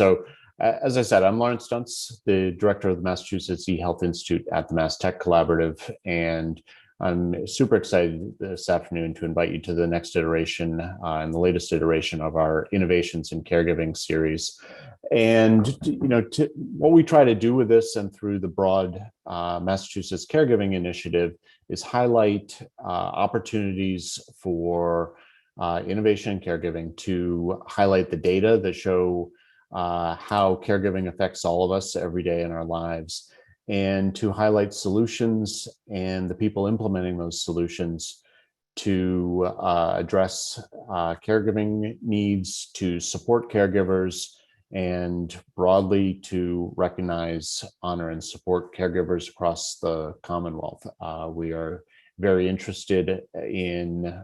So, as I said, I'm Laurance Stuntz, the director of the Massachusetts eHealth Institute at the Mass Tech Collaborative, and I'm super excited this afternoon to invite you to the next iteration and the latest iteration of our Innovations in Caregiving series. And what we try to do with this and through the broad Massachusetts Caregiving Initiative is highlight opportunities for innovation in caregiving, to highlight the data that show how caregiving affects all of us every day in our lives, and to highlight solutions and the people implementing those solutions to address caregiving needs, to support caregivers, and broadly to recognize, honor, and support caregivers across the Commonwealth. We are very interested in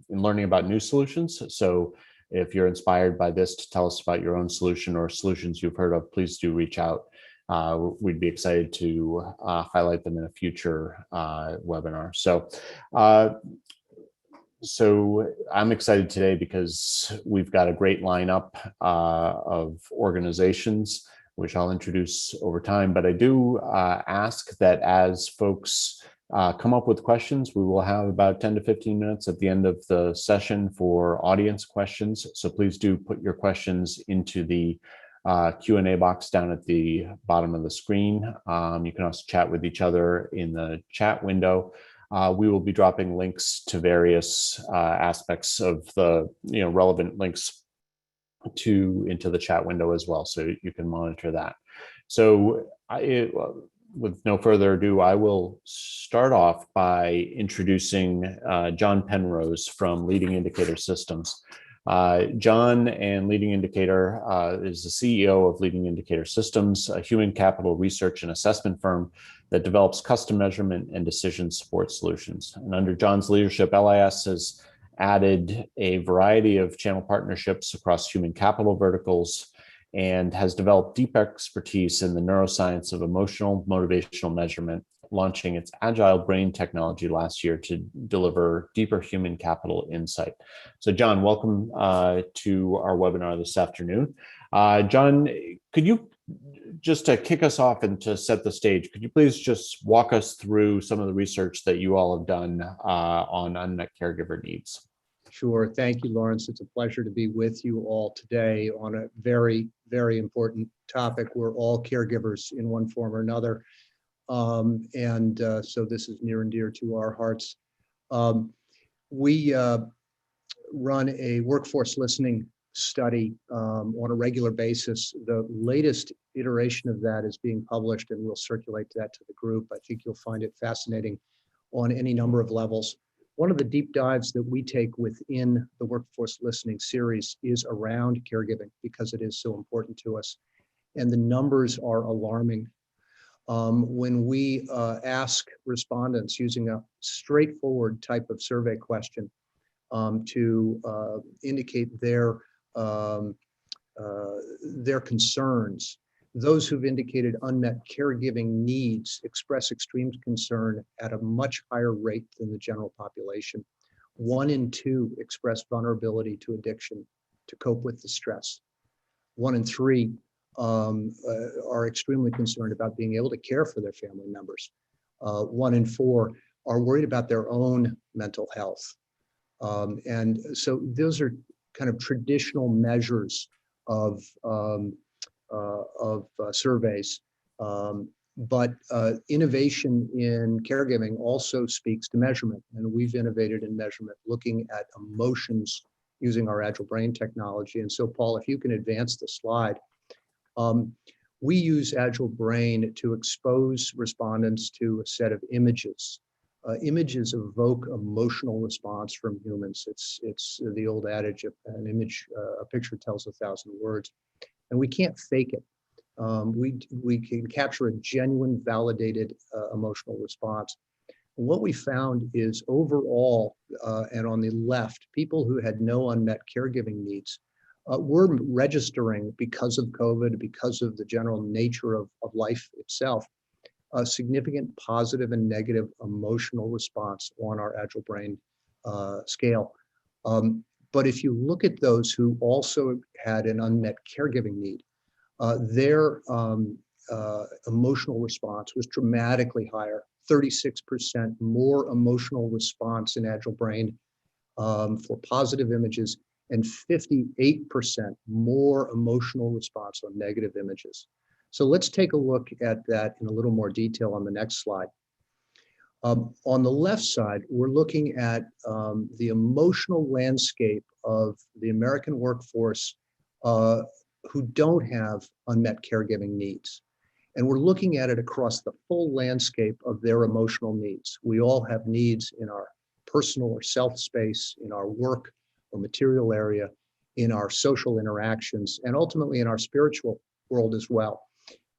learning about new solutions. So if you're inspired by this to tell us about your own solution or solutions you've heard of, please do reach out. We'd be excited to highlight them in a future webinar. So I'm excited today because we've got a great lineup of organizations, which I'll introduce over time. But I do ask that as folks come up with questions, we will have about 10 to 15 minutes at the end of the session for audience questions. So please do put your questions into the Q&A box down at the bottom of the screen. You can also chat with each other in the chat window. We will be dropping links to various aspects of the relevant links into the chat window as well, so you can monitor that. So with no further ado, I will start off by introducing John Penrose from Leading Indicator Systems. John and Leading Indicator is the CEO of Leading Indicator Systems, a human capital research and assessment firm that develops custom measurement and decision support solutions. And under John's leadership, LIS has added a variety of channel partnerships across human capital verticals and has developed deep expertise in the neuroscience of emotional motivational measurement, launching its agile brain technology last year to deliver deeper human capital insight. So John, welcome to our webinar this afternoon. John, could you, just to kick us off and to set the stage, could you please just walk us through some of the research that you all have done on unmet caregiver needs? Sure. Thank you, Laurance. It's a pleasure to be with you all today on a very, very important topic. We're all caregivers in one form or another. So this is near and dear to our hearts. We run a workforce listening study on a regular basis. The latest iteration of that is being published, and we'll circulate that to the group. I think you'll find it fascinating on any number of levels. One of the deep dives that we take within the workforce listening series is around caregiving, because it is so important to us. And the numbers are alarming. When we ask respondents using a straightforward type of survey question to indicate their concerns, those who've indicated unmet caregiving needs express extreme concern at a much higher rate than the general population. 1 in 2 express vulnerability to addiction to cope with the stress. 1 in 3 are extremely concerned about being able to care for their family members. 1 in 4 are worried about their own mental health. And so those are kind of traditional measures of surveys. But innovation in caregiving also speaks to measurement. And we've innovated in measurement, looking at emotions using our Agile Brain technology. And so, Paul, if you can advance the slide. We use Agile Brain to expose respondents to a set of images. Images evoke emotional response from humans. It's the old adage of an image, a picture tells 1,000 words, and we can't fake it. We can capture a genuine, validated emotional response. And what we found is overall, and on the left, people who had no unmet caregiving needs were registering, because of COVID, because of the general nature of life itself, a significant positive and negative emotional response on our Agile Brain scale. But if you look at those who also had an unmet caregiving need, their emotional response was dramatically higher, 36% more emotional response in Agile Brain for positive images, and 58% more emotional response on negative images. So let's take a look at that in a little more detail on the next slide. On the left side, we're looking at the emotional landscape of the American workforce who don't have unmet caregiving needs. And we're looking at it across the full landscape of their emotional needs. We all have needs in our personal or self space, in our work or material area, in our social interactions, and ultimately in our spiritual world as well.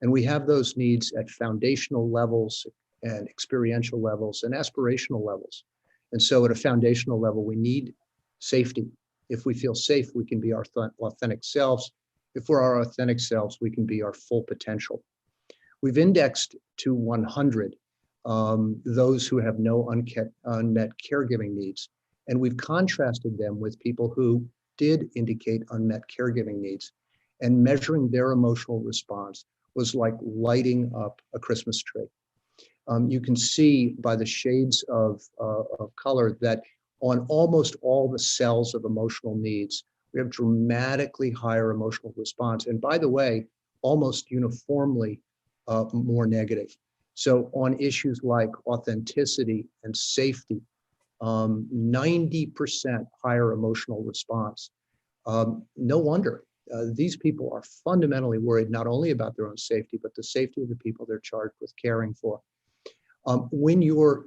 And we have those needs at foundational levels and experiential levels and aspirational levels. And so at a foundational level, we need safety. If we feel safe, we can be our authentic selves. If we're our authentic selves, we can be our full potential. We've indexed to 100 those who have no unmet caregiving needs. And we've contrasted them with people who did indicate unmet caregiving needs. And measuring their emotional response was like lighting up a Christmas tree. You can see by the shades of color that on almost all the cells of emotional needs, we have dramatically higher emotional response. And by the way, almost uniformly more negative. So on issues like authenticity and safety, 90% higher emotional response. No wonder. These people are fundamentally worried not only about their own safety, but the safety of the people they're charged with caring for. When you're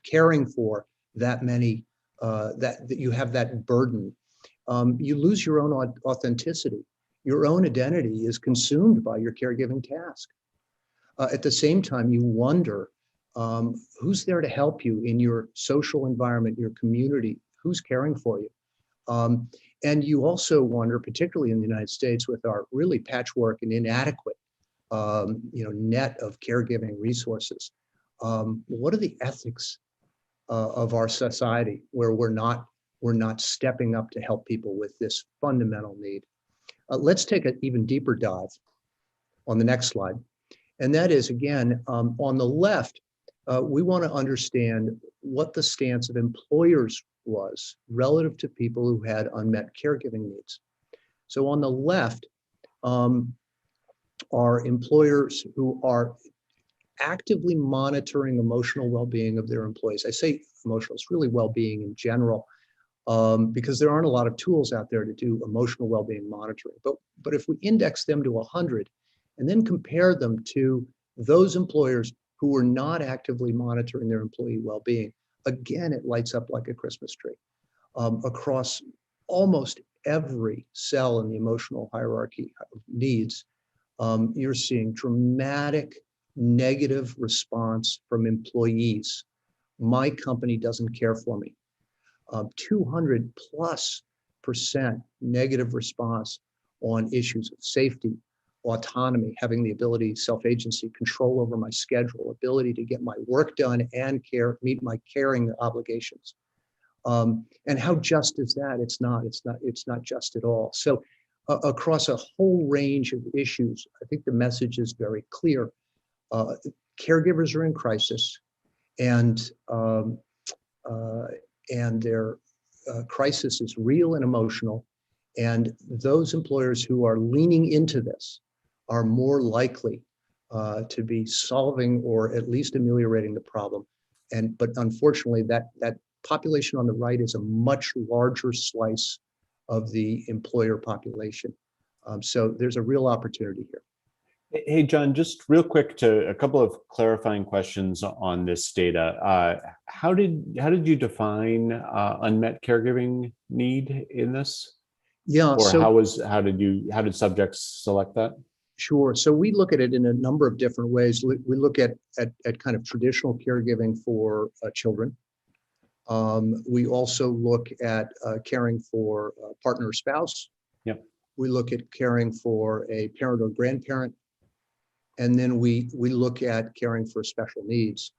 caring for that many, that you have that burden, you lose your own authenticity. Your own identity is consumed by your caregiving task. At the same time, you wonder who's there to help you in your social environment, your community, who's caring for you. And you also wonder, particularly in the United States, with our really patchwork and inadequate net of caregiving resources, what are the ethics of our society where we're not stepping up to help people with this fundamental need? Let's take an even deeper dive on the next slide. And that is, again, on the left, we want to understand what the stance of employers was relative to people who had unmet caregiving needs. So on the left are employers who are actively monitoring emotional well-being of their employees. I say emotional, it's really well-being in general, because there aren't a lot of tools out there to do emotional well-being monitoring. But if we index them to 100 and then compare them to those employers who were not actively monitoring their employee well-being, again, it lights up like a Christmas tree. Across almost every cell in the emotional hierarchy of needs, you're seeing dramatic negative response from employees. My company doesn't care for me. 200+% negative response on issues of safety, autonomy, having the ability, self-agency, control over my schedule, ability to get my work done and meet my caring obligations. And how just is that? It's not just at all. So across a whole range of issues, I think the message is very clear. Caregivers are in crisis, and their crisis is real and emotional. And those employers who are leaning into this are more likely to be solving or at least ameliorating the problem. But unfortunately, that population on the right is a much larger slice of the employer population. So there's a real opportunity here. Hey, John, just real quick to a couple of clarifying questions on this data. How did you define unmet caregiving need in this? Yeah. Or how did subjects select that? Sure. So we look at it in a number of different ways. We look at kind of traditional caregiving for children. We also look at caring for a partner or spouse. Yep. We look at caring for a parent or grandparent. And then we look at caring for special needs.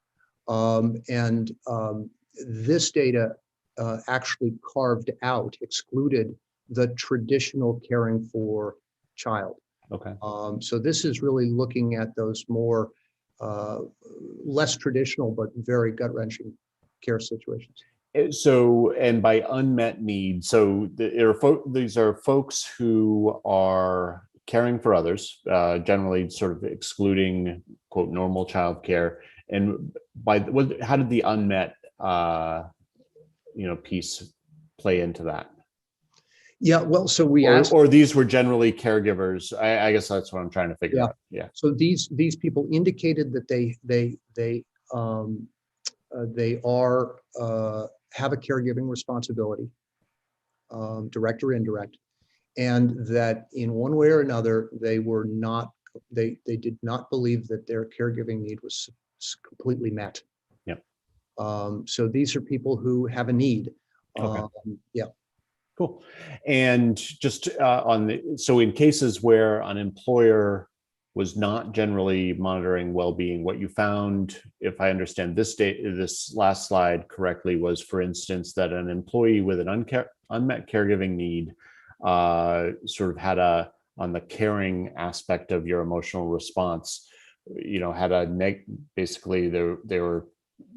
This data actually excluded the traditional caring for child. Okay. So this is really looking at those more less traditional but very gut-wrenching care situations. So, and by unmet needs, so these are folks who are caring for others, generally sort of excluding quote normal childcare. And how did the unmet piece play into that? Yeah, well, so we asked, or these were generally caregivers. I guess that's what I'm trying to figure out. Yeah. So these people indicated that they are have a caregiving responsibility, direct or indirect, and that in one way or another they were not. They did not believe that their caregiving need was completely met. Yep. So these are people who have a need. Okay. Yeah. Cool. And just so in cases where an employer was not generally monitoring well-being, what you found, if I understand this last slide correctly, was, for instance, that an employee with an unmet caregiving need sort of had on the caring aspect of your emotional response, had basically they were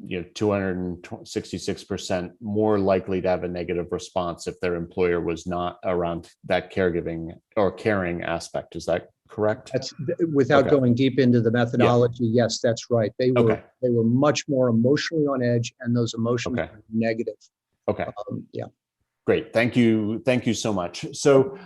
266% more likely to have a negative response if their employer was not around that caregiving or caring aspect. Is that correct? That's without going deep into the methodology. Yeah. Yes, that's right. They were much more emotionally on edge, and those emotions were negative. Okay. Yeah. Great. Thank you so much. So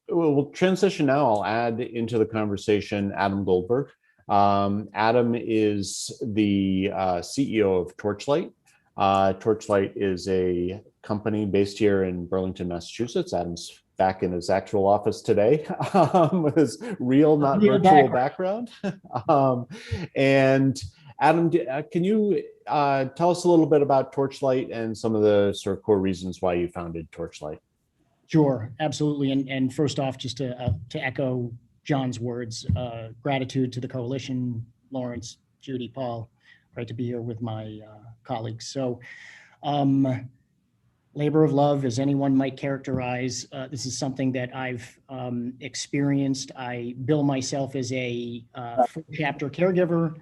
we'll transition now. I'll add into the conversation Adam Goldberg. Adam is the CEO of Torchlight. Torchlight is a company based here in Burlington, Massachusetts. Adam's back in his actual office today with his real, not virtual background. And Adam, can you tell us a little bit about Torchlight and some of the sort of core reasons why you founded Torchlight? Sure, absolutely. And first off, just to echo John's words, gratitude to the coalition, Laurance, Judy, Paul. Great to be here with my colleagues. So labor of love, as anyone might characterize, this is something that I've experienced. I bill myself as a full chapter caregiver,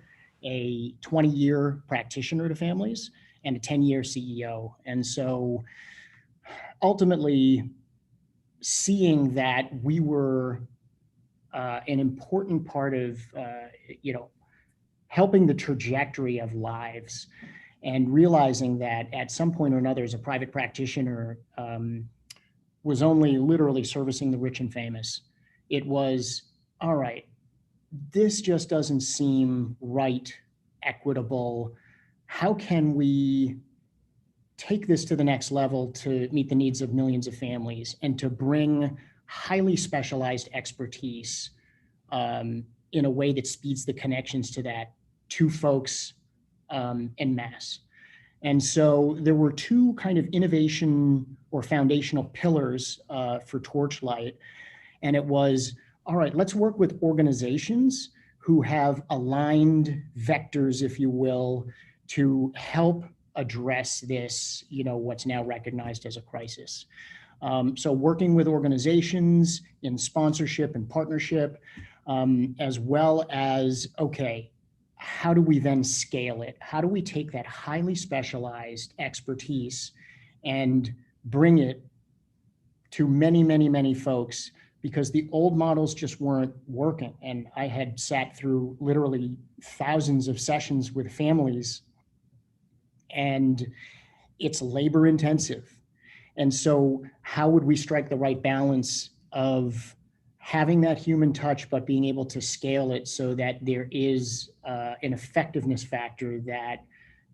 a 20-year practitioner to families, and a 10-year CEO. And so ultimately, seeing that we were an important part of, helping the trajectory of lives, and realizing that at some point or another, as a private practitioner, was only literally servicing the rich and famous. It was, all right, this just doesn't seem right, equitable. How can we take this to the next level to meet the needs of millions of families and to bring highly specialized expertise in a way that speeds the connections to that to folks en masse? And so there were two kind of innovation or foundational pillars for Torchlight. And it was, all right, let's work with organizations who have aligned vectors, if you will, to help address this, what's now recognized as a crisis. So working with organizations in sponsorship and partnership, as well as, okay, how do we then scale it? How do we take that highly specialized expertise and bring it to many, many, many folks? Because the old models just weren't working. And I had sat through literally thousands of sessions with families, and it's labor intensive. And so how would we strike the right balance of having that human touch, but being able to scale it so that there is an effectiveness factor that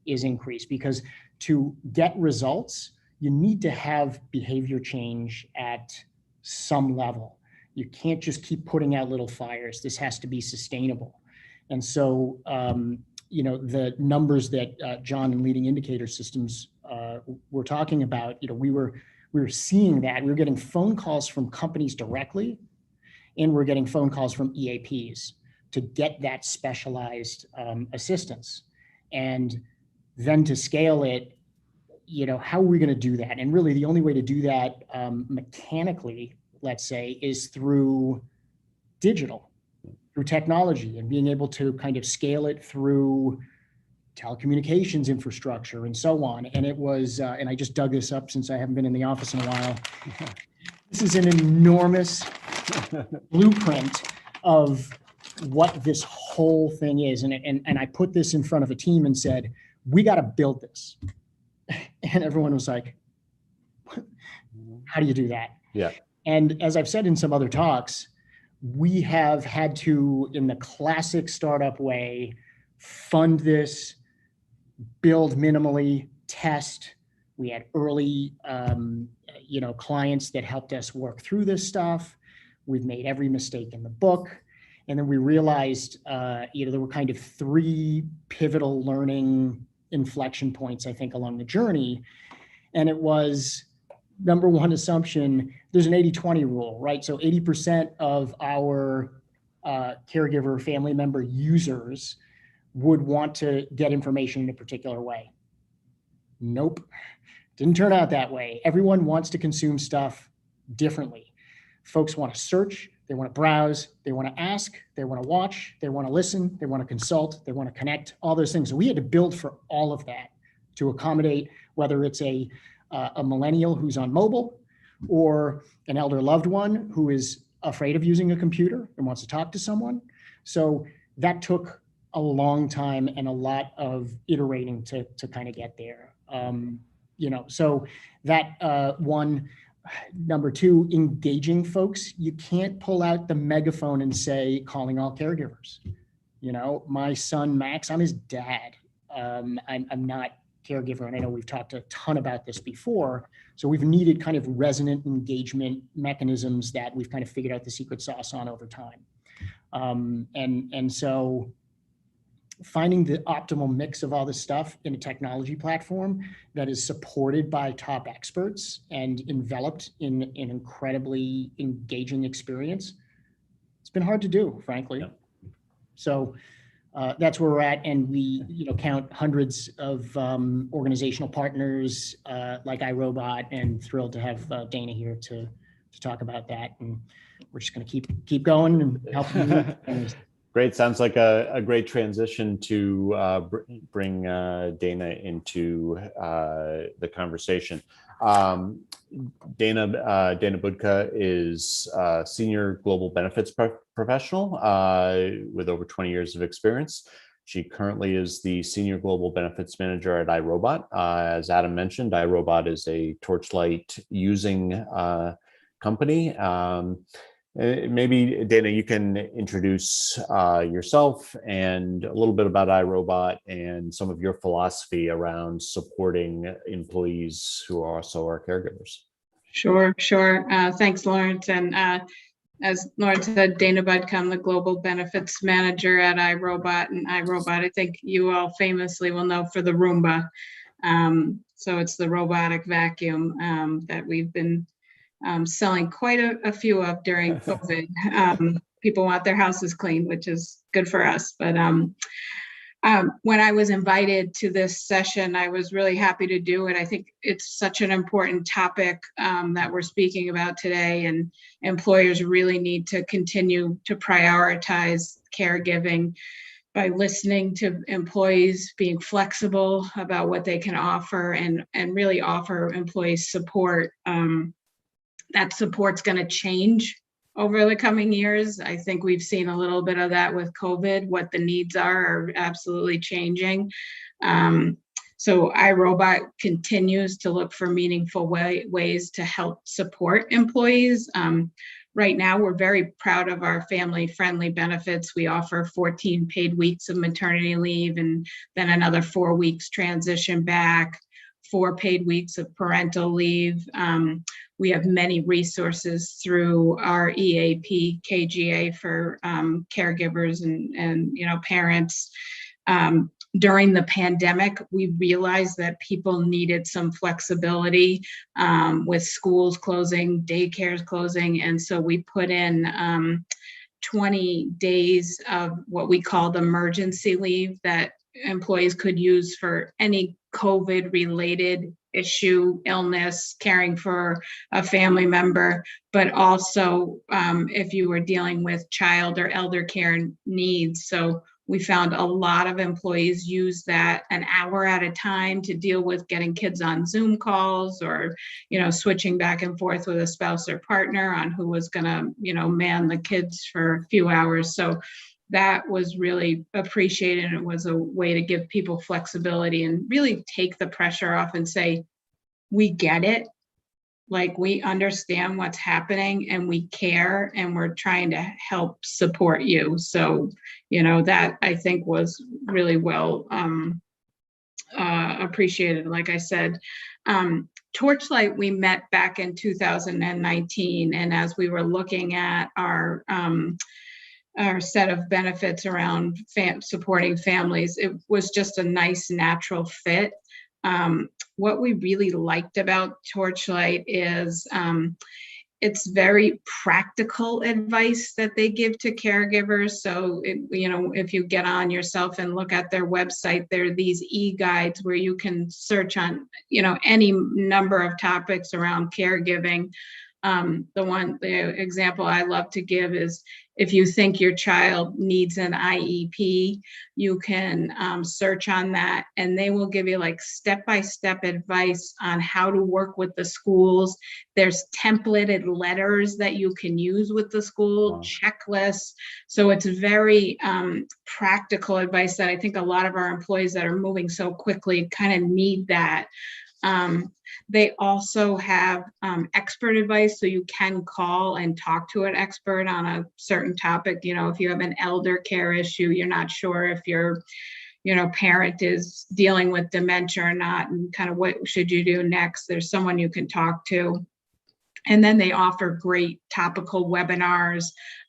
is increased? Because to get results, you need to have behavior change at some level. You can't just keep putting out little fires. This has to be sustainable. And so, the numbers that John and Leading Indicator Systems were talking about, we were seeing that. We were getting phone calls from companies directly, and we're getting phone calls from EAPs to get that specialized assistance. And then to scale it, how are we going to do that? And really the only way to do that mechanically let's say, is through digital, through technology, and being able to kind of scale it through telecommunications infrastructure and so on. And it was, and I just dug this up since I haven't been in the office in a while. This is an enormous blueprint of what this whole thing is. And I put this in front of a team and said, we got to build this. And everyone was like, how do you do that? Yeah. And as I've said in some other talks, we have had to, in the classic startup way, fund this, build minimally, test. We had early, clients that helped us work through this stuff. We've made every mistake in the book. And then we realized, there were kind of 3 pivotal learning inflection points, I think, along the journey. And it was, number one assumption, there's an 80-20 rule, right? So 80% of our caregiver family member users would want to get information in a particular way. Nope, didn't turn out that way. Everyone wants to consume stuff differently. Folks want to search, they want to browse, they want to ask, they want to watch, they want to listen, they want to consult, they want to connect, all those things. So we had to build for all of that to accommodate whether it's a millennial who's on mobile or an elder loved one who is afraid of using a computer and wants to talk to someone. So that took a long time and a lot of iterating to kind of get there. So that one. Number 2, engaging folks. You can't pull out the megaphone and say, calling all caregivers. My son, Max, I'm his dad. I'm not caregiver. And I know we've talked a ton about this before. So we've needed kind of resonant engagement mechanisms that we've kind of figured out the secret sauce on over time. And so finding the optimal mix of all this stuff in a technology platform that is supported by top experts and enveloped in an incredibly engaging experience, it's been hard to do, frankly. Yep. So that's where we're at. And we count hundreds of organizational partners like iRobot, and thrilled to have Dana here to talk about that. And we're just going to keep going and helping you. Great. Sounds like a great transition to bring Dana into the conversation. Dana Budka is a senior global benefits professional with over 20 years of experience. She currently is the senior global benefits manager at iRobot. As Adam mentioned, iRobot is a Torchlight using company. Maybe, Dana, you can introduce yourself and a little bit about iRobot and some of your philosophy around supporting employees who are also our caregivers. Sure. Thanks, Laurance. And as Laurance said, Dana Budka, I'm the Global Benefits Manager at iRobot. And iRobot, I think you all famously will know for the Roomba. So it's the robotic vacuum that we've been selling quite a few of during COVID. People want their houses clean, which is good for us. But when I was invited to this session, I was really happy to do it. I think it's such an important topic that we're speaking about today, and employers really need to continue to prioritize caregiving by listening to employees, being flexible about what they can offer, and really offer employees support. That support's going to change over the coming years. I think we've seen a little bit of that with COVID. What the needs are absolutely changing. So iRobot continues to look for meaningful ways to help support employees. Right now, we're very proud of our family-friendly benefits. We offer 14 paid weeks of maternity leave, and then another 4 weeks transition back, 4 paid weeks of parental leave. We have many resources through our EAP KGA for caregivers and parents. During the pandemic, we realized that people needed some flexibility with schools closing, daycares closing, and so we put in 20 days of what we called emergency leave that employees could use for any COVID-related issue, illness, caring for a family member, but also if you were dealing with child or elder care needs. So we found a lot of employees use that an hour at a time to deal with getting kids on Zoom calls, or, switching back and forth with a spouse or partner on who was going to, man the kids for a few hours. So that was really appreciated. And it was a way to give people flexibility and really take the pressure off and say, we get it. Like, we understand what's happening and we care, and we're trying to help support you. So, that I think was really well appreciated. Like I said, Torchlight, we met back in 2019. And as we were looking at our set of benefits around supporting families, it was just a nice natural fit. What we really liked about Torchlight is it's very practical advice that they give to caregivers. So, if you get on yourself and look at their website, there are these e-guides where you can search on, any number of topics around caregiving. The example I love to give is, if you think your child needs an IEP, you can search on that, and they will give you like step-by-step advice on how to work with the schools. There's templated letters that you can use with the school, Wow. checklists. So it's very practical advice that I think a lot of our employees that are moving so quickly kind of need that. They also have expert advice, so you can call and talk to an expert on a certain topic. If you have an elder care issue, you're not sure if your parent is dealing with dementia or not, and kind of what should you do next. There's someone you can talk to. And then they offer great topical webinars,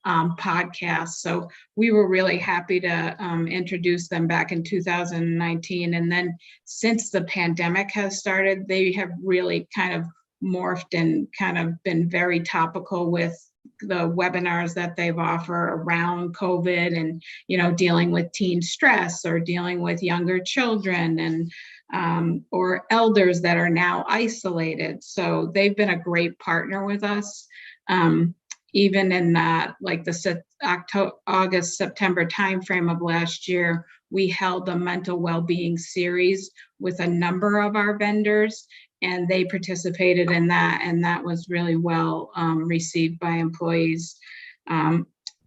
podcasts. So we were really happy to introduce them back in 2019. And then since the pandemic has started, they have really kind of morphed and kind of been very topical with the webinars that they've offered around COVID and, dealing with teen stress, or dealing with younger children, and or elders that are now isolated. So they've been a great partner with us. Even in like the August, September timeframe of last year, we held a mental well-being series with a number of our vendors, and they participated in that, and that was really well received by employees.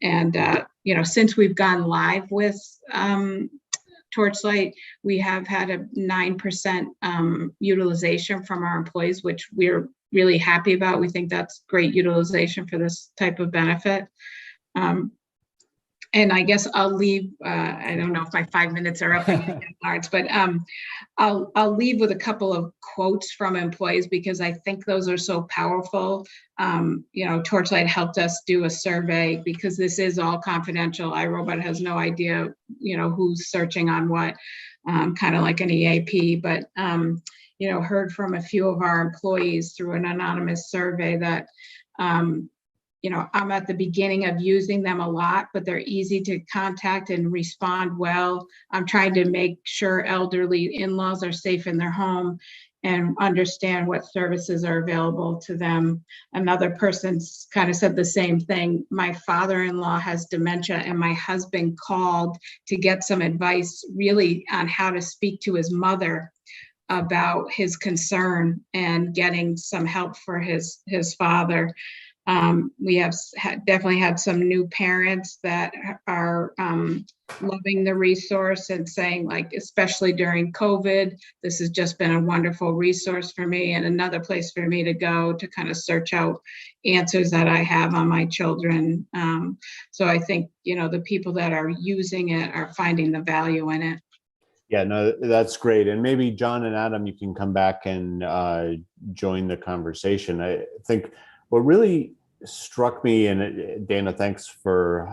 Since we've gone live with Torchlight, we have had a 9% utilization from our employees, which we're really happy about. We think that's great utilization for this type of benefit. And I guess I'll leave, I don't know if my 5 minutes are up, Laurance, but I'll leave with a couple of quotes from employees, because I think those are so powerful. Torchlight helped us do a survey, because this is all confidential. iRobot has no idea, who's searching on what, kind of like an EAP, but, heard from a few of our employees through an anonymous survey that, I'm at the beginning of using them a lot, but they're easy to contact and respond well. I'm trying to make sure elderly in-laws are safe in their home and understand what services are available to them. Another person kind of said the same thing. My father-in-law has dementia, and my husband called to get some advice really on how to speak to his mother about his concern and getting some help for his father. We have definitely had some new parents that are loving the resource and saying, like, especially during COVID, this has just been a wonderful resource for me and another place for me to go to kind of search out answers that I have on my children. So I think, the people that are using it are finding the value in it. Yeah, no, that's great. And maybe John and Adam, you can come back and join the conversation. I think what really struck me, and Dana, thanks for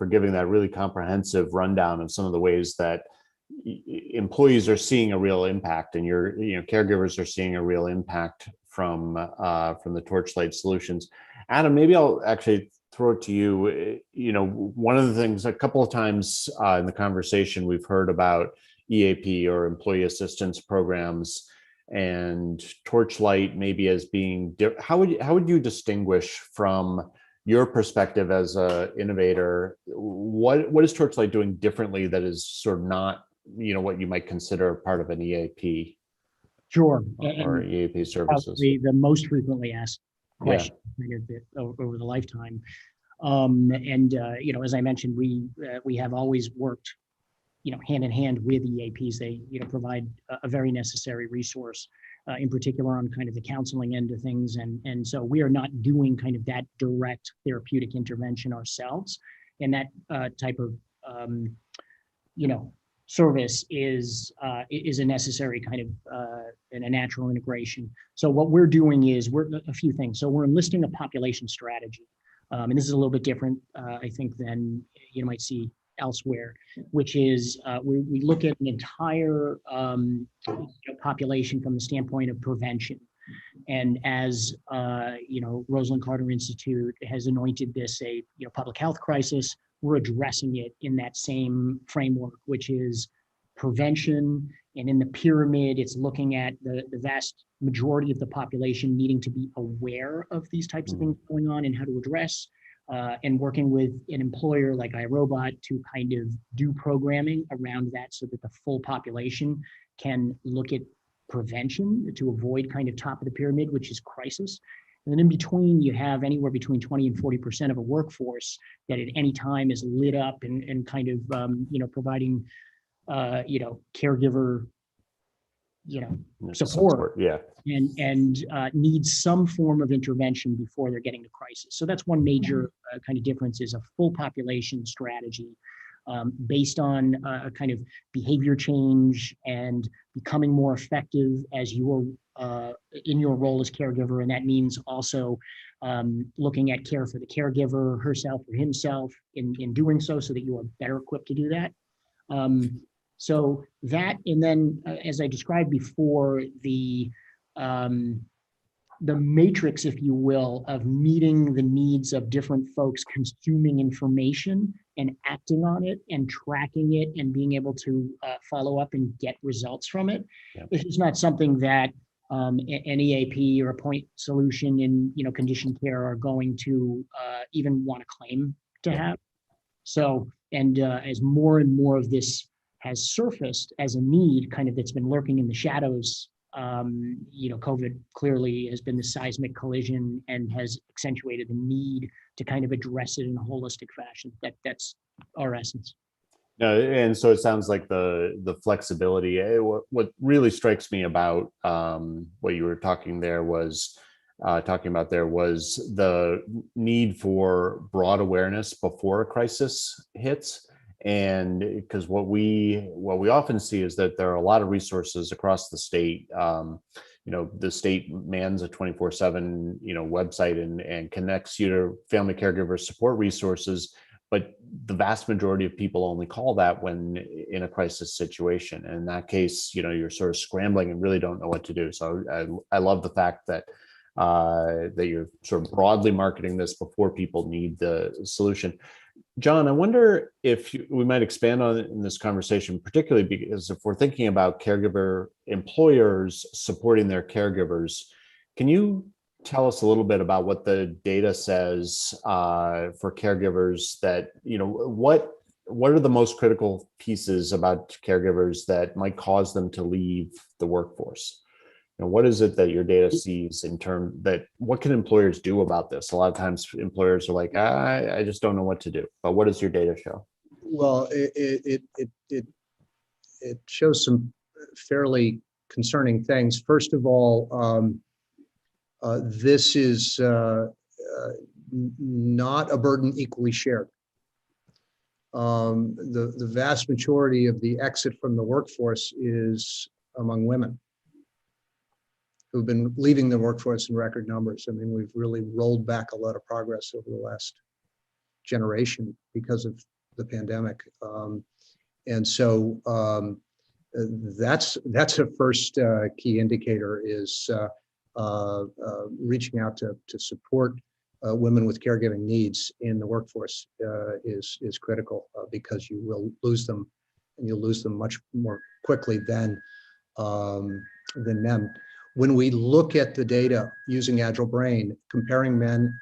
giving that really comprehensive rundown of some of the ways that employees are seeing a real impact, and caregivers are seeing a real impact from the Torchlight solutions. Adam, maybe I'll actually throw it to you. One of the things, a couple of times in the conversation, we've heard about EAP, or employee assistance programs. and Torchlight maybe as being how would you distinguish from your perspective as a innovator? What is Torchlight doing differently that is sort of not, what you might consider part of an EAP? Sure. Or EAP services? Probably the most frequently asked question over the lifetime. As I mentioned, we have always worked, hand in hand with EAPs. They, provide a very necessary resource, in particular on kind of the counseling end of things. And so we are not doing kind of that direct therapeutic intervention ourselves. And that type of, service is a necessary kind of and a natural integration. So what we're doing is a few things. So we're enlisting a population strategy. And this is a little bit different, I think, than you might see elsewhere, which is we look at an entire population from the standpoint of prevention. And as Rosalind Carter Institute has anointed this a public health crisis, we're addressing it in that same framework, which is prevention. And in the pyramid, it's looking at the vast majority of the population needing to be aware of these types of things going on and how to address, and working with an employer like iRobot to kind of do programming around that so that the full population can look at prevention to avoid kind of top of the pyramid, which is crisis. And then in between, you have anywhere between 20 and 40% of a workforce that at any time is lit up and kind of, providing, caregiver, support. Yeah. And needs some form of intervention before they're getting to crisis. So that's one major kind of difference, is a full population strategy based on a kind of behavior change and becoming more effective as you're in your role as caregiver. And that means also looking at care for the caregiver, herself or himself in doing so that you are better equipped to do that. So that, and then as I described before, the matrix, if you will, of meeting the needs of different folks consuming information and acting on it and tracking it and being able to follow up and get results from it. Yeah. This is not something that an EAP or a point solution in condition care are going to even want to claim to have. So, and as more and more of this has surfaced as a need kind of that's been lurking in the shadows, COVID clearly has been the seismic collision and has accentuated the need to kind of address it in a holistic fashion. That's our essence. No, and so it sounds like the flexibility. What really strikes me about what you were talking about there was the need for broad awareness before a crisis hits. And because what we often see is that there are a lot of resources across the state. The state mans a 24/7 website and connects you to family caregiver support resources. But the vast majority of people only call that when in a crisis situation. And in that case, you're sort of scrambling and really don't know what to do. So I love the fact that you're sort of broadly marketing this before people need the solution. John, I wonder if we might expand on it in this conversation, particularly because if we're thinking about caregiver employers supporting their caregivers, can you tell us a little bit about what the data says for caregivers that, what are the most critical pieces about caregivers that might cause them to leave the workforce? What is it that your data sees in terms that what can employers do about this? A lot of times employers are like, I just don't know what to do. But what does your data show? Well, it shows some fairly concerning things. First of all, this is not a burden equally shared. The vast majority of the exit from the workforce is among women who've been leaving the workforce in record numbers. I mean, we've really rolled back a lot of progress over the last generation because of the pandemic. And so that's a first key indicator is reaching out to support women with caregiving needs in the workforce is critical because you will lose them, and you'll lose them much more quickly than than men. When we look at the data using Agile Brain, comparing men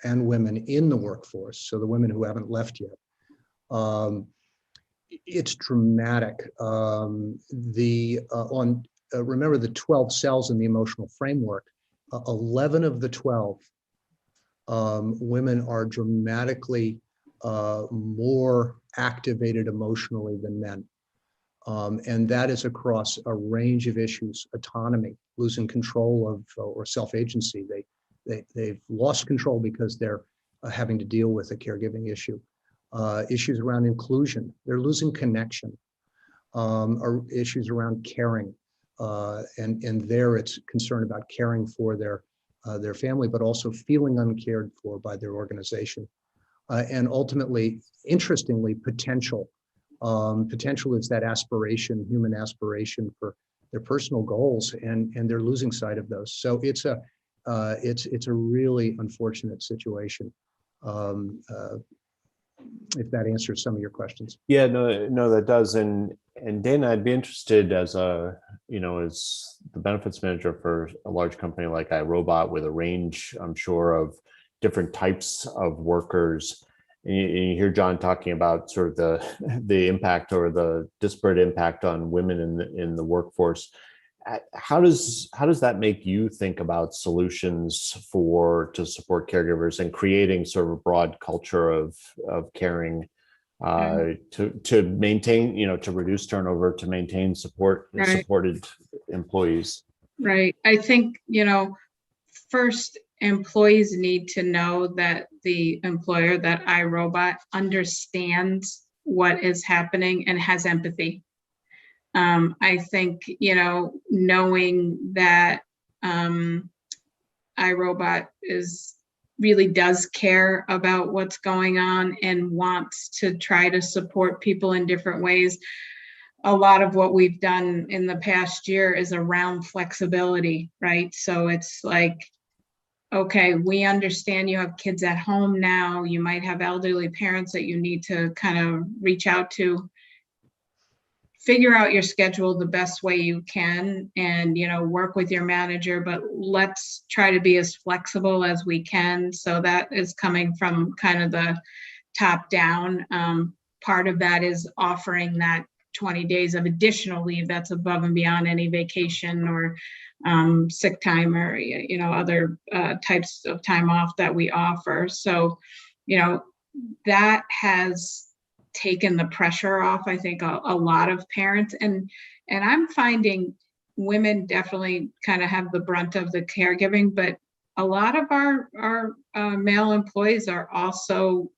and women in the workforce, so the women who haven't left yet, it's dramatic. Remember the 12 cells in the emotional framework, 11 of the 12 women are dramatically more activated emotionally than men. And that is across a range of issues: autonomy, losing control of or self-agency. They've lost control because they're having to deal with a caregiving issue. Issues around inclusion, they're losing connection. Or issues around caring, and there it's concern about caring for their family, but also feeling uncared for by their organization. And ultimately, interestingly, potential. Potential is that aspiration, human aspiration for their personal goals, and they're losing sight of those. So it's a really unfortunate situation. If that answers some of your questions. Yeah, no, that does. And Dana, I'd be interested as the benefits manager for a large company like iRobot with a range, I'm sure, of different types of workers. And you hear John talking about sort of the impact or the disparate impact on women in the workforce. How does that make you think about solutions to support caregivers and creating sort of a broad culture of caring to maintain, to reduce turnover, to maintain supported employees? Right. I think, first, employees need to know that the employer, that iRobot, understands what is happening and has empathy. I think, knowing that iRobot really does care about what's going on and wants to try to support people in different ways. A lot of what we've done in the past year is around flexibility, right? So it's like, okay, we understand you have kids at home now. You might have elderly parents that you need to kind of reach out to. Figure out your schedule the best way you can and, work with your manager, but let's try to be as flexible as we can. So that is coming from kind of the top down. Part of that is offering that 20 days of additional leave that's above and beyond any vacation or sick time or, other types of time off that we offer. So, that has taken the pressure off, I think, a lot of parents. And I'm finding women definitely kind of have the brunt of the caregiving, but a lot of our male employees are also,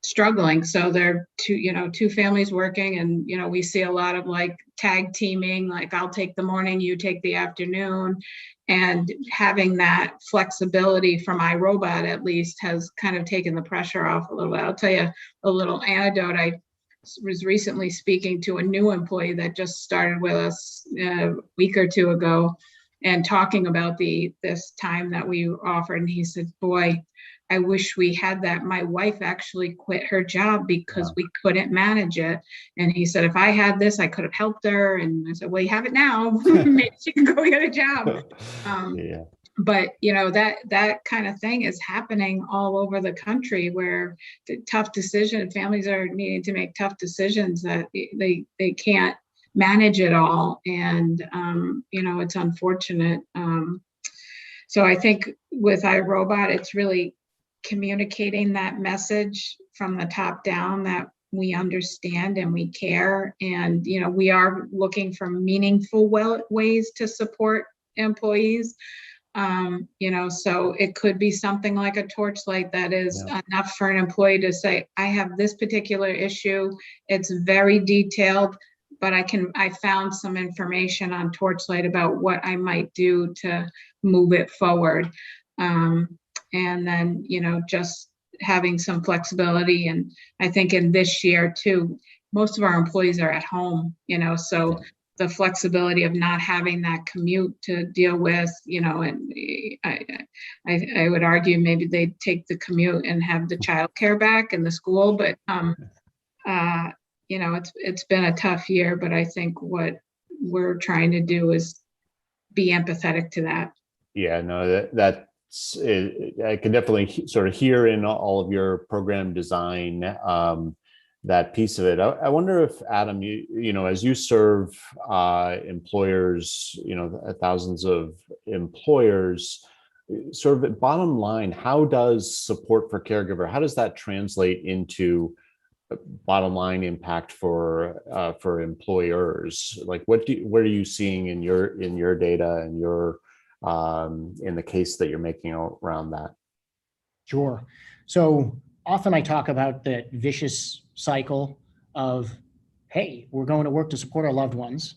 struggling. So they're two families working, and, we see a lot of like tag teaming, like I'll take the morning, you take the afternoon, and having that flexibility from iRobot at least has kind of taken the pressure off a little bit. I'll tell you a little anecdote. I was recently speaking to a new employee that just started with us a week or two ago and talking about this time that we offered. And he said, boy, I wish we had that. My wife actually quit her job because we couldn't manage it. And he said, if I had this, I could have helped her. And I said, well, you have it now. Maybe she can go get a job. Yeah. But, that kind of thing is happening all over the country where the tough decision, families are needing to make tough decisions that they can't manage it all. And, it's unfortunate. So I think with iRobot, it's really communicating that message from the top down that we understand and we care. And, we are looking for meaningful ways to support employees. So it could be something like a Torchlight that is enough for an employee to say, I have this particular issue. It's very detailed, but I found some information on Torchlight about what I might do to move it forward. And then, just having some flexibility. And I think in this year too, most of our employees are at home, so the flexibility of not having that commute to deal with, and I would argue maybe they'd take the commute and have the childcare back in the school, but it's been a tough year. But I think what we're trying to do is be empathetic to that. Yeah, no, that's it. I can definitely sort of hear in all of your program design that piece of it. I wonder if, Adam, you know, as you serve employers, you know, thousands of employers, sort of bottom line, how does support for caregiver, how does that translate into bottom line impact for employers? Like, what are you seeing in your data and your in the case that you're making around that? Sure. So often I talk about the vicious cycle of, hey, we're going to work to support our loved ones.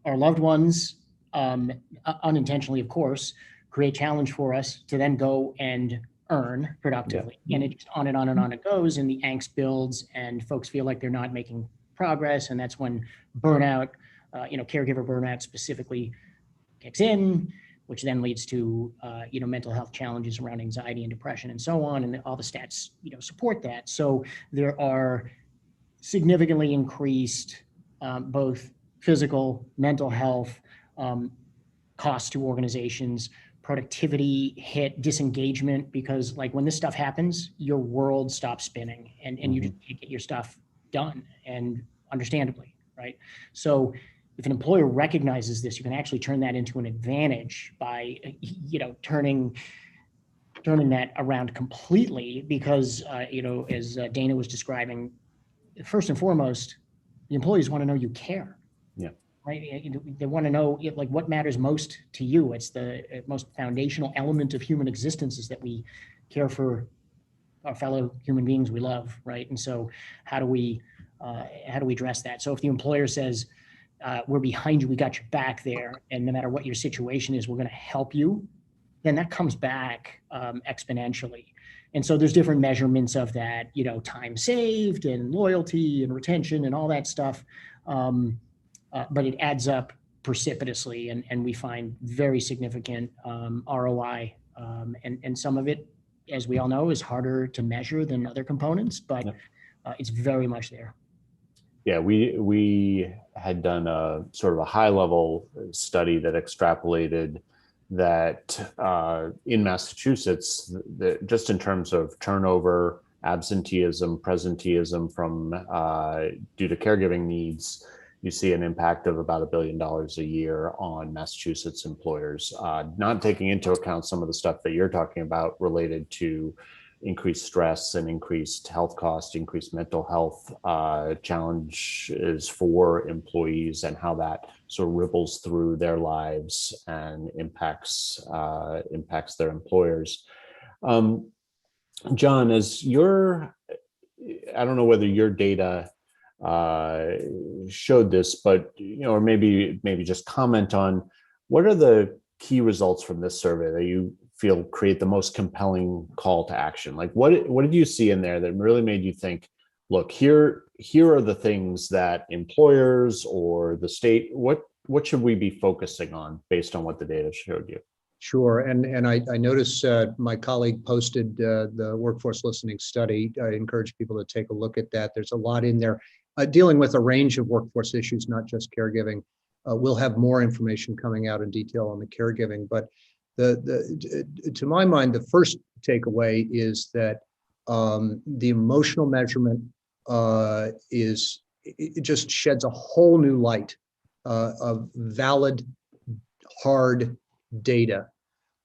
Our loved ones, unintentionally, of course, create challenge for us to then go and earn productively. Yeah. And it just on and on and on it goes, and the angst builds, and folks feel like they're not making progress. And that's when burnout, caregiver burnout specifically kicks in, which then leads to, mental health challenges around anxiety and depression and so on. And all the stats, support that. So there are significantly increased both physical, mental health costs to organizations, productivity hit, disengagement, because like when this stuff happens, your world stops spinning and you just can't get your stuff done, and understandably, right? So if an employer recognizes this, you can actually turn that into an advantage by, turning that around completely, because, as Dana was describing, first and foremost, the employees want to know you care. Yeah. Right? They want to know like what matters most to you. It's the most foundational element of human existence, is that we care for our fellow human beings we love, right? And so how do we address that? So if the employer says, we're behind you, we got your back there, and no matter what your situation is, we're going to help you, then that comes back exponentially. And so there's different measurements of that, time saved and loyalty and retention and all that stuff. But it adds up precipitously, and we find very significant ROI. And some of it, as we all know, is harder to measure than other components, but it's very much there. Yeah, we had done a sort of a high level study that extrapolated that in Massachusetts, just in terms of turnover, absenteeism, presenteeism from due to caregiving needs, you see an impact of about $1 billion a year on Massachusetts employers, not taking into account some of the stuff that you're talking about related to increased stress and increased health costs, increased mental health challenges for employees, and how that sort of ripples through their lives and impacts their employers. John, as I don't know whether your data showed this, but or maybe just comment on what are the key results from this survey that you feel create the most compelling call to action? Like what did you see in there that really made you think, look, here are the things that employers or the state, what should we be focusing on based on what the data showed you? Sure, and I noticed my colleague posted the workforce listening study. I encourage people to take a look at that. There's a lot in there dealing with a range of workforce issues, not just caregiving. We'll have more information coming out in detail on the caregiving, but to my mind, the first takeaway is that the emotional measurement it just sheds a whole new light of valid, hard data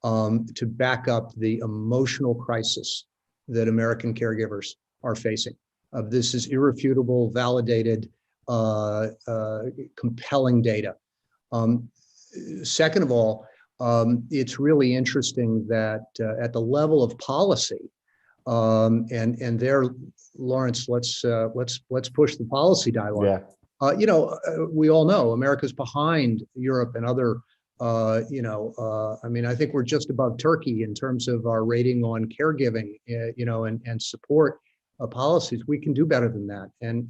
to back up the emotional crisis that American caregivers are facing. This is irrefutable, validated, compelling data. Second of all, it's really interesting that at the level of policy, and there, Laurance, let's push the policy dialogue. Yeah. We all know America's behind Europe and other. I think we're just above Turkey in terms of our rating on caregiving, and support policies. We can do better than that, and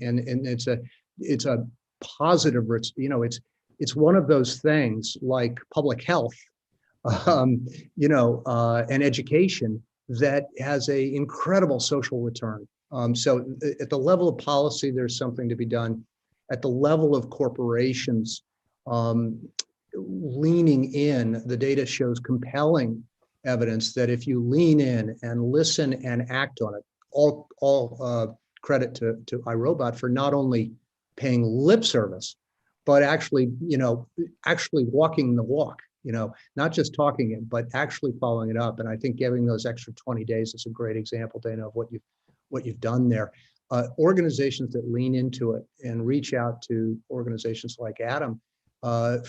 it's a positive. It's one of those things like public health. And education that has an incredible social return. So at the level of policy, there's something to be done. At the level of corporations, leaning in, the data shows compelling evidence that if you lean in and listen and act on it, all credit to iRobot for not only paying lip service, but actually, actually walking the walk, not just talking it, but actually following it up. And I think giving those extra 20 days is a great example, Dana, of what you've done there. Organizations that lean into it and reach out to organizations like Adam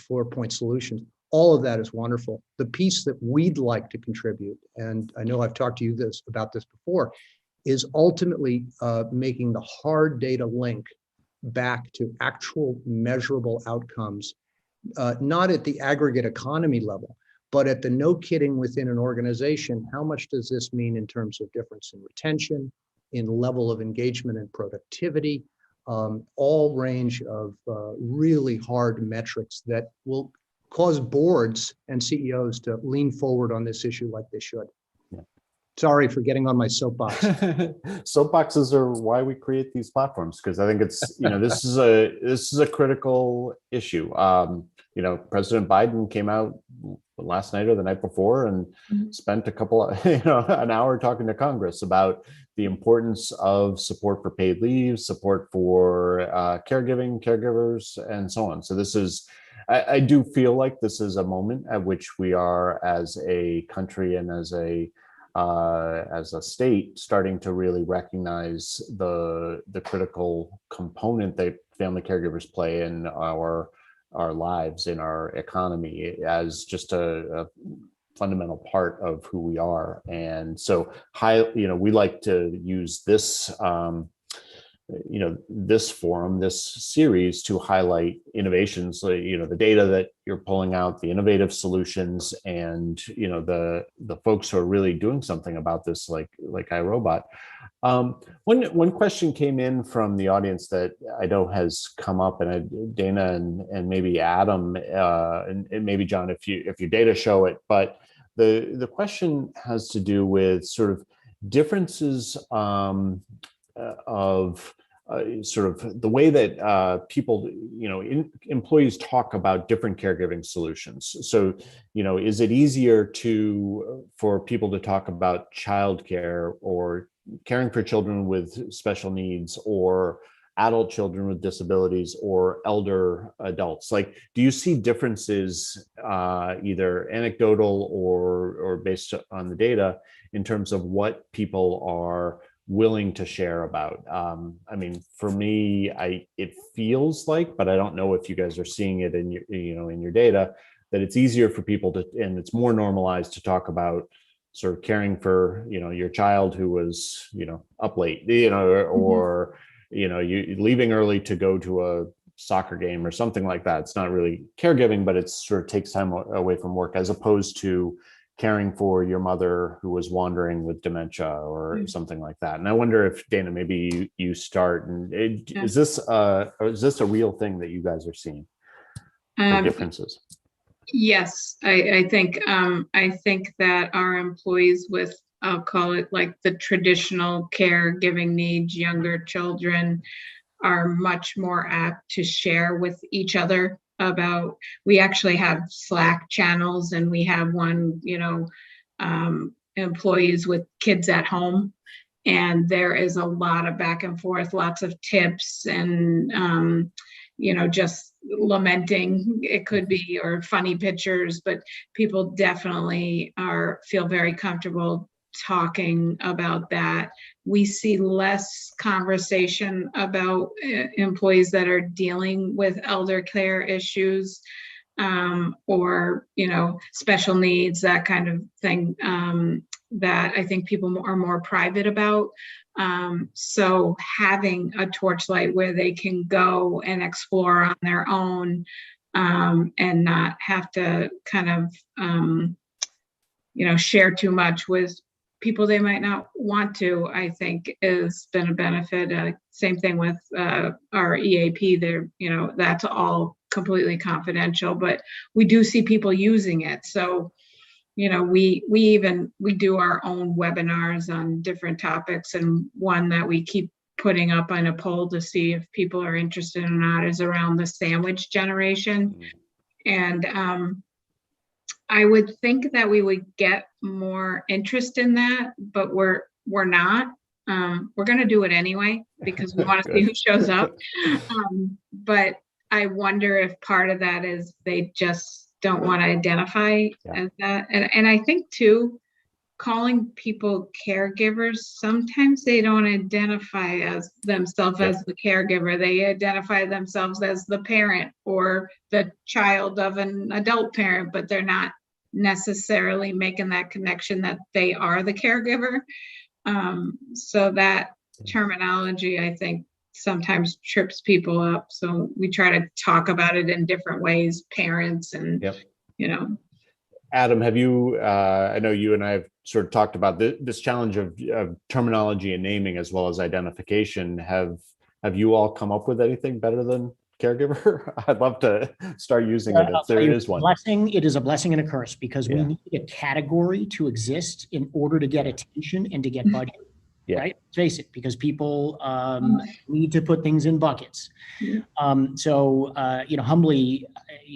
for point solutions, all of that is wonderful. The piece that we'd like to contribute, and I know I've talked to you about this before, is ultimately making the hard data link back to actual measurable outcomes, not at the aggregate economy level, but at the no kidding within an organization. How much does this mean in terms of difference in retention, in level of engagement and productivity, all range of really hard metrics that will cause boards and CEOs to lean forward on this issue like they should. Yeah. Sorry for getting on my soapbox. Soapboxes are why we create these platforms, because I think it's, this is a critical issue. President Biden came out last night or the night before and spent an hour talking to Congress about the importance of support for paid leave, support for caregiving, caregivers, and so on. So this is, I do feel like this is a moment at which we are, as a country and as a state, starting to really recognize the critical component that family caregivers play in our lives, in our economy, as just a fundamental part of who we are. And so we like to use this this forum, this series, to highlight innovations, the data that you're pulling out, the innovative solutions, and the folks who are really doing something about this, like iRobot. One question came in from the audience that I know has come up, and Dana and maybe Adam and maybe John, if your data show it, but the question has to do with sort of differences of sort of the way that people, employees talk about different caregiving solutions. So, is it easier for people to talk about childcare or caring for children with special needs, or adult children with disabilities, or elder adults? Like, do you see differences, either anecdotal or based on the data, in terms of what people are willing to share about? I mean, for me, it feels like, but I don't know if you guys are seeing it in your data, that it's easier for people to, and it's more normalized to talk about sort of caring for, your child who was, up late, or you leaving early to go to a soccer game or something like that. It's not really caregiving, but it sort of takes time away from work, as opposed to caring for your mother who was wandering with dementia or something like that. And I wonder if, Dana, maybe you start, and is this a real thing that you guys are seeing, the differences? Yes, I think that our employees with, I'll call it like the traditional caregiving needs, younger children, are much more apt to share with each other about. We actually have Slack channels, and we have one, employees with kids at home, and there is a lot of back and forth, lots of tips, and just lamenting, it could be, or funny pictures, but people definitely feel very comfortable talking about that. We see less conversation about employees that are dealing with elder care issues, or special needs, that kind of thing, that I think people are more private about. So having a Torchlight where they can go and explore on their own, and not have to kind of share too much with people they might not want to, I think has been a benefit. Same thing with our EAP there, that's all completely confidential, but we do see people using it. So, we do our own webinars on different topics, and one that we keep putting up on a poll to see if people are interested or not is around the sandwich generation. And I would think that we would get more interest in that, but we're not. We're going to do it anyway because we want to see who shows up. But I wonder if part of that is they just don't want to identify as that. And I think too, calling people caregivers, sometimes they don't identify as themselves as the caregiver. They identify themselves as the parent or the child of an adult parent, but they're not necessarily making that connection that they are the caregiver. So that terminology, I think, sometimes trips people up. So we try to talk about it in different ways, parents and, you know. Adam, have you, I know you and I have sort of talked about this challenge of terminology and naming as well as identification. Have you all come up with anything better than caregiver? I'd love to start using it if there is one. It is a blessing and a curse because we need a category to exist in order to get attention and to get budget. Right? Face it, because people need to put things in buckets. So, humbly,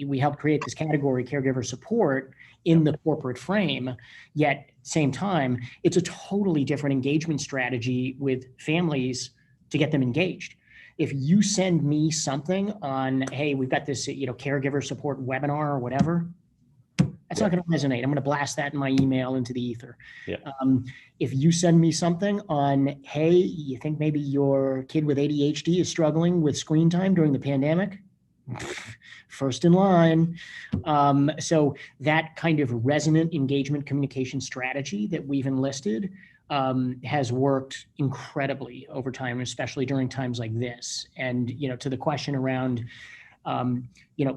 we helped create this category, caregiver support, in the corporate frame, yet same time, it's a totally different engagement strategy with families to get them engaged. If you send me something on, hey, we've got this, caregiver support webinar or whatever, that's not going to resonate. I'm going to blast that in my email into the ether. If you send me something on, hey, you think maybe your kid with ADHD is struggling with screen time during the pandemic, first in line. So that kind of resonant engagement communication strategy that we've enlisted has worked incredibly over time, especially during times like this. And, to the question around,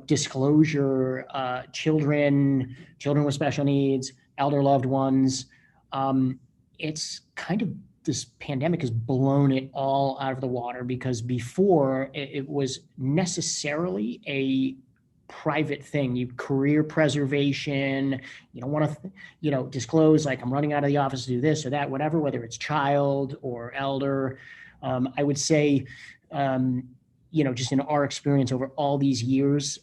disclosure, children with special needs, elder loved ones, it's kind of, this pandemic has blown it all out of the water, because before it was necessarily a private thing. You career preservation, you don't want to, disclose, like, I'm running out of the office to do this or that, whatever, whether it's child or elder. I would say, just in our experience over all these years,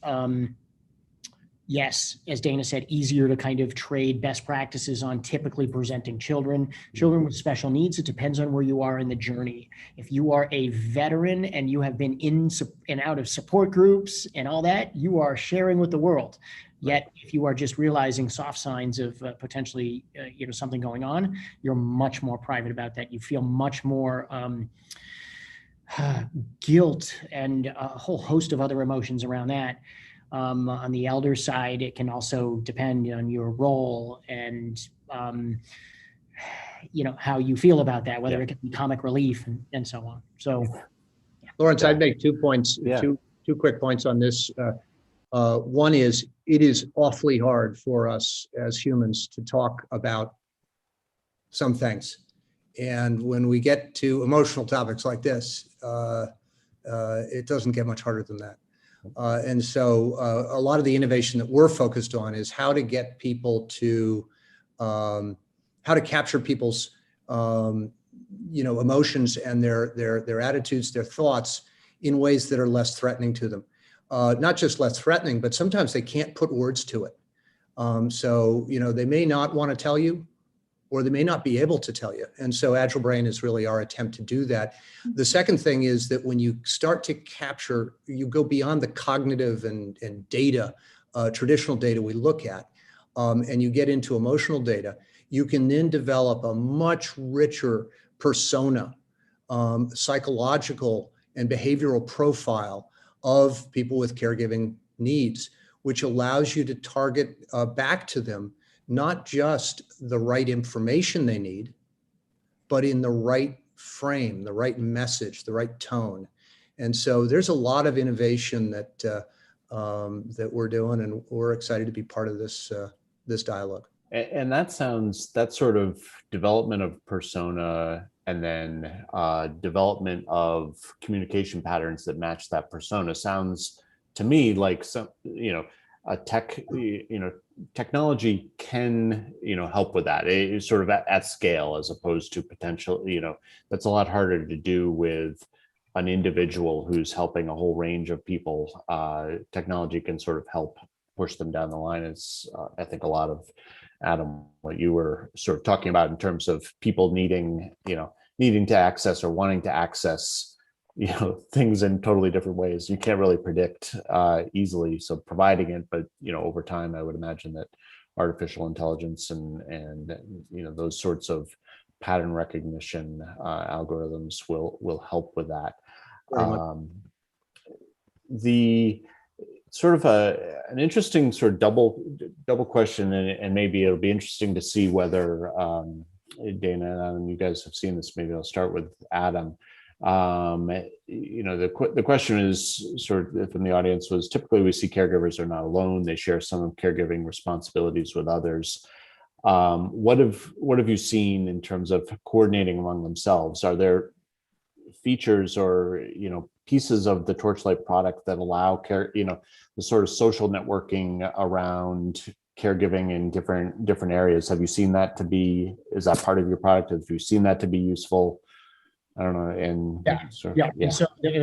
yes, as Dana said, easier to kind of trade best practices on typically presenting children with special needs. It depends on where you are in the journey. If you are a veteran and you have been in and out of support groups and all that, you are sharing with the world. Yet, if you are just realizing soft signs of potentially, something going on, you're much more private about that. You feel much more guilt and a whole host of other emotions around that. On the elder side, it can also depend on your role and, how you feel about that, whether it can be comic relief and so on. So, Laurance, I'd make 2 points, two quick points on this. One is, it is awfully hard for us as humans to talk about some things. And when we get to emotional topics like this, it doesn't get much harder than that. And so a lot of the innovation that we're focused on is how to get people to, how to capture people's, emotions and their attitudes, their thoughts in ways that are less threatening to them. Not just less threatening, but sometimes they can't put words to it. So, they may not want to tell you, or they may not be able to tell you. And so Agile Brain is really our attempt to do that. The second thing is that when you start to capture, you go beyond the cognitive and data, traditional data we look at, and you get into emotional data, you can then develop a much richer persona, psychological and behavioral profile of people with caregiving needs, which allows you to target back to them not just the right information they need, but in the right frame, the right message, the right tone. And so there's a lot of innovation that that we're doing, and we're excited to be part of this this dialogue. And that sort of development of persona, and then development of communication patterns that match that persona sounds to me like some, a technology can, help with that. It's sort of at scale, as opposed to potential, that's a lot harder to do with an individual who's helping a whole range of people. Technology can sort of help push them down the line. Is I think a lot of, Adam, what you were sort of talking about in terms of people needing to access or wanting to access things in totally different ways. You can't really predict easily. So providing it, but over time, I would imagine that artificial intelligence and those sorts of pattern recognition algorithms will help with that. The sort of an interesting sort of double question, and maybe it'll be interesting to see whether Dana and Adam, you guys have seen this. Maybe I'll start with Adam. The question is sort of from the audience was, typically we see caregivers are not alone. They share some of caregiving responsibilities with others. What have you seen in terms of coordinating among themselves? Are there features or pieces of the Torchlight product that allow the sort of social networking around caregiving in different areas? Have you seen that is that part of your product? Have you seen that to be useful? I don't know. And yeah. So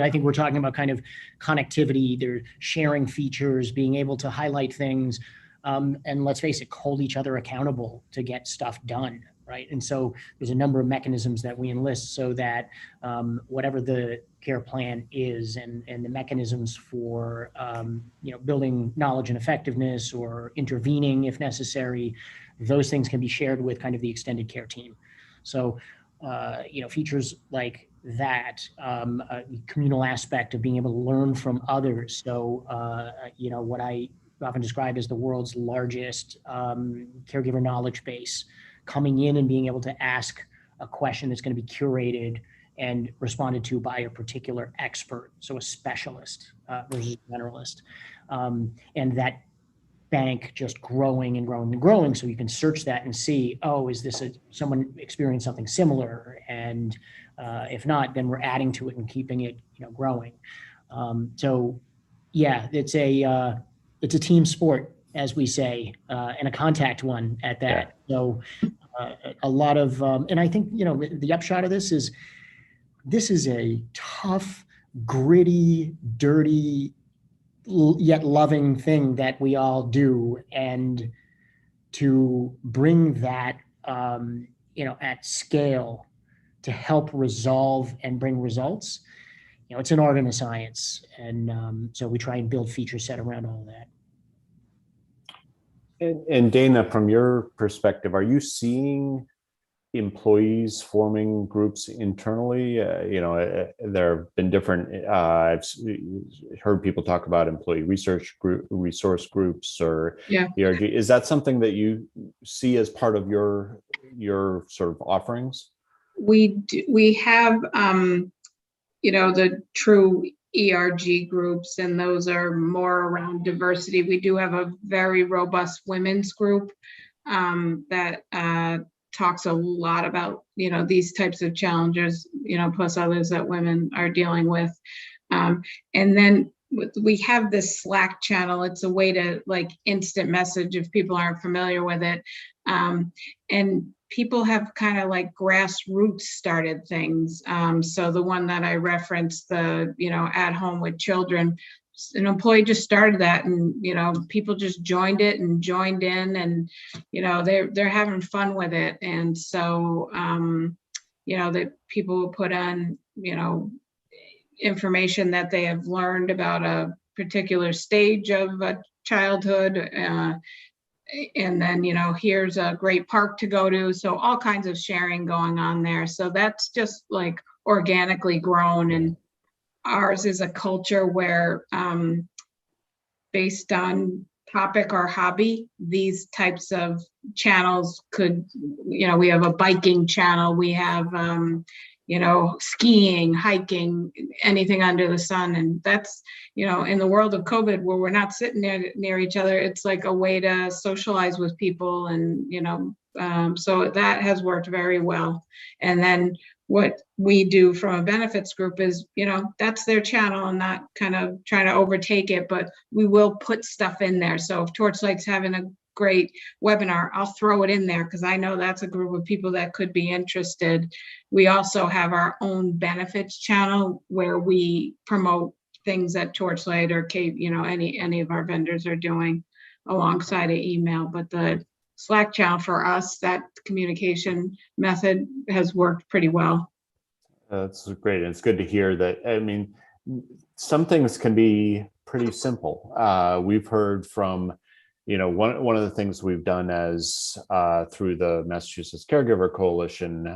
I think we're talking about kind of connectivity. They're sharing features, being able to highlight things, and let's face it, hold each other accountable to get stuff done, right? And so there's a number of mechanisms that we enlist so that whatever the care plan is and the mechanisms for building knowledge and effectiveness or intervening if necessary, those things can be shared with kind of the extended care team. So features like that, communal aspect of being able to learn from others. So, what I often describe as the world's largest caregiver knowledge base, coming in and being able to ask a question that's going to be curated and responded to by a particular expert, so a specialist versus a generalist, and that bank just growing and growing and growing, so you can search that and see, is this someone experienced something similar, and if not, then we're adding to it and keeping it growing. So yeah, it's a team sport, as we say, and a contact one at that. Yeah. So a lot of and I think the upshot of this is a tough, gritty, dirty, yet loving thing that we all do, and to bring that at scale to help resolve and bring results, it's an art and a science, and so we try and build feature set around all of that. And Dana, from your perspective, are you seeing employees forming groups internally? There have been different, I've heard people talk about employee resource groups or ERG. Is that something that you see as part of your sort of offerings? We have, the true ERG groups, and those are more around diversity. We do have a very robust women's group that talks a lot about, these types of challenges, plus others that women are dealing with. And then we have this Slack channel. It's a way to instant message if people aren't familiar with it. And people have kind of grassroots started things. So the one that I referenced, the, at home with children, an employee just started that, and people just joined it and joined in, and they're having fun with it. And so that people will put on information that they have learned about a particular stage of childhood, and then here's a great park to go to. So all kinds of sharing going on there. So that's just organically grown, and ours is a culture where based on topic or hobby, these types of channels could, we have a biking channel, we have skiing, hiking, anything under the sun. And that's, in the world of COVID, where we're not sitting near each other, it's a way to socialize with people. And, so that has worked very well. And then what we do from a benefits group is, that's their channel, and not kind of trying to overtake it, but we will put stuff in there. So if Torchlight's having a great webinar, I'll throw it in there because I know that's a group of people that could be interested. We also have our own benefits channel where we promote things that Torchlight or any of our vendors are doing. alongside of email, but the Slack channel for us, that communication method has worked pretty well. That's great. And it's good to hear that. I mean, some things can be pretty simple. We've heard from, one of the things we've done as through the Massachusetts Caregiver Coalition,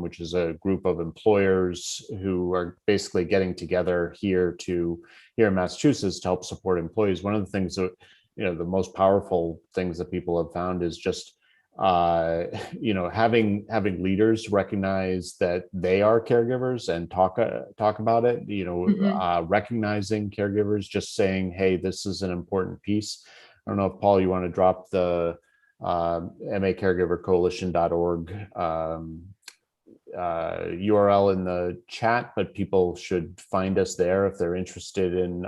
which is a group of employers who are basically getting together here in Massachusetts to help support employees. One of the things that, the most powerful things that people have found is just having leaders recognize that they are caregivers and talk about it, recognizing caregivers, just saying, hey, this is an important piece. I don't know if, Paul, you want to drop the macaregivercoalition.org URL in the chat, but people should find us there if they're interested in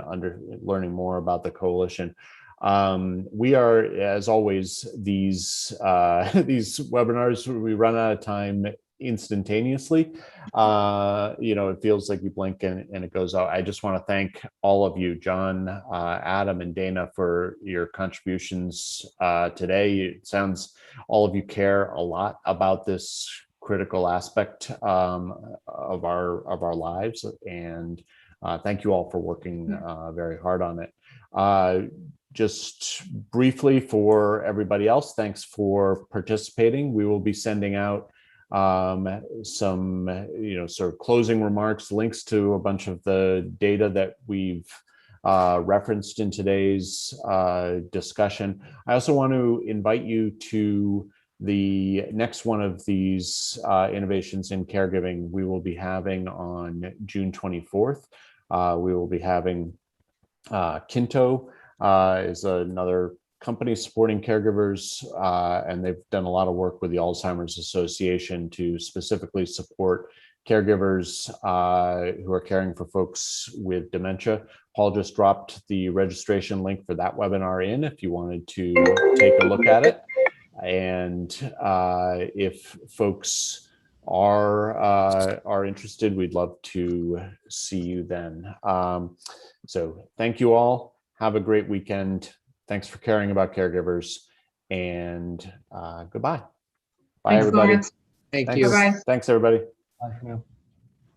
learning more about the coalition. We are, as always, these webinars, we run out of time instantaneously. It feels like you blink and it goes out. I just want to thank all of you, John, Adam, and Dana, for your contributions today. It sounds all of you care a lot about this critical aspect of our lives, and thank you all for working very hard on it. Just briefly for everybody else, thanks for participating. We will be sending out some, sort of closing remarks, links to a bunch of the data that we've referenced in today's discussion. I also want to invite you to the next one of these innovations in caregiving we will be having on June 24th. We will be having Kinto is another company supporting caregivers, and they've done a lot of work with the Alzheimer's Association to specifically support caregivers who are caring for folks with dementia. Paul just dropped the registration link for that webinar in if you wanted to take a look at it. And if folks are interested, we'd love to see you then. So thank you all. Have a great weekend. Thanks for caring about caregivers, and goodbye. Bye, Thanks, everybody. Laurance. Thank you. Bye-bye. Thanks, everybody. Bye for now.